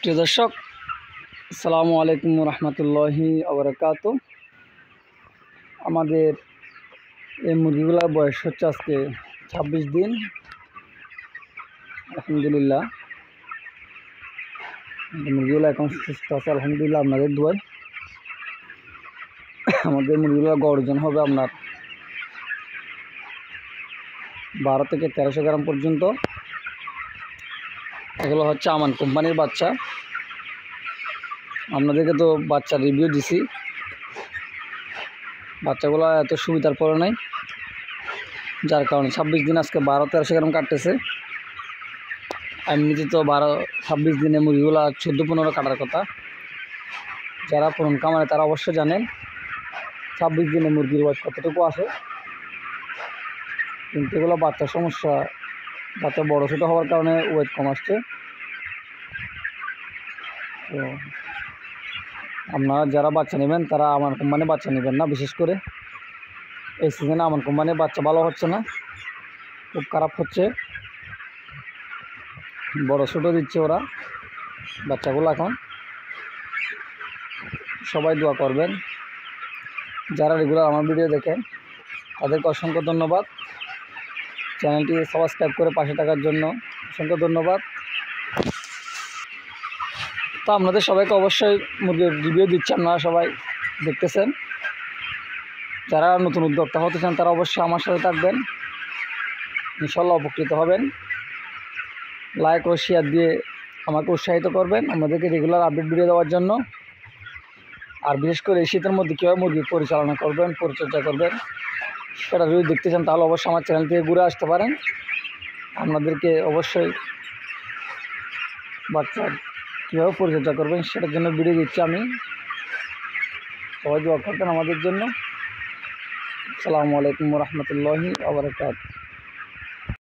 প্রিয় দর্শক, আসসালামু আলাইকুম রহমতুল্লাহি আবরাকাত। আমাদের এই মুরগিগুলোর বয়স হচ্ছে আজকে 26 দিন। আলহামদুলিল্লাহ মুরগিগুলো এখন সুস্থ আছে আলহামদুলিল্লাহ। আপনাদের দোয়ায় আমাদের মুরগিগুলো গড় ওজন হবে আপনার 12 থেকে 1300 গ্রাম পর্যন্ত। এগুলো হচ্ছে আমান কোম্পানির বাচ্চা। আপনাদেরকে তো বাচ্চার রিভিউ দিছি, বাচ্চাগুলো এত সুবিধার পরে নাই, যার কারণে 26 দিন আজকে 1200-1300 গ্রাম কাটতেছে। এমনিতে তো 12-26 দিনে মুরগিগুলো 14-15 কাটার কথা। যারা পুরন কামারে তারা অবশ্যই জানেন 26 দিনে মুরগির ওয়েট কতটুকু আসে। কিন্তু এগুলো বাচ্চার সমস্যা, বাচ্চা বড়ো ছোটো হওয়ার কারণে ওয়েট কম আসছে। তো আপনারা যারা বাচ্চা নেবেন তারা আমান কোম্পানির বাচ্চা নেবেন না। বিশেষ করে এই সিজনে আমান কোম্পানির বাচ্চা ভালো হচ্ছে না, খুব খারাপ হচ্ছে, বড় ছোটো দিচ্ছে ওরা বাচ্চাগুলো। এখন সবাই দোয়া করবেন, যারা রেগুলার আমার ভিডিও দেখেন তাদেরকে অসংখ্য ধন্যবাদ। চ্যানেলটি সাবস্ক্রাইব করে পাশে থাকার জন্য অসংখ্য ধন্যবাদ। তো আপনাদের সবাইকে অবশ্যই মুরগির রিভিউ দিচ্ছি, আপনারা সবাই দেখতেছেন। যারা নতুন উদ্যোক্তা হতে চান তারা অবশ্যই আমার সাথে থাকবেন, ইনশাল্লাহ উপকৃত হবেন। লাইক ও শেয়ার দিয়ে আমাকে উৎসাহিত করবেন আমাদেরকে রেগুলার আপডেট ভিডিও দেওয়ার জন্য। আর বিশেষ করে এই শীতের মধ্যে কীভাবে মুরগি পরিচালনা করবেন, পরিচর্যা করবেন, সেটা যদি দেখতে চান তাহলে অবশ্যই আমার চ্যানেল থেকে ঘুরে আসতে পারেন। আপনাদেরকে অবশ্যই বাচ্চা কীভাবে পরিচর্যা করবেন সেটার জন্য ভিডিও দিচ্ছি আমি। সবাই দোয়া করবেন আমাদের জন্য। আসসালামু আলাইকুম রহমতুল্লাহি ওয়া বারাকাতুহু।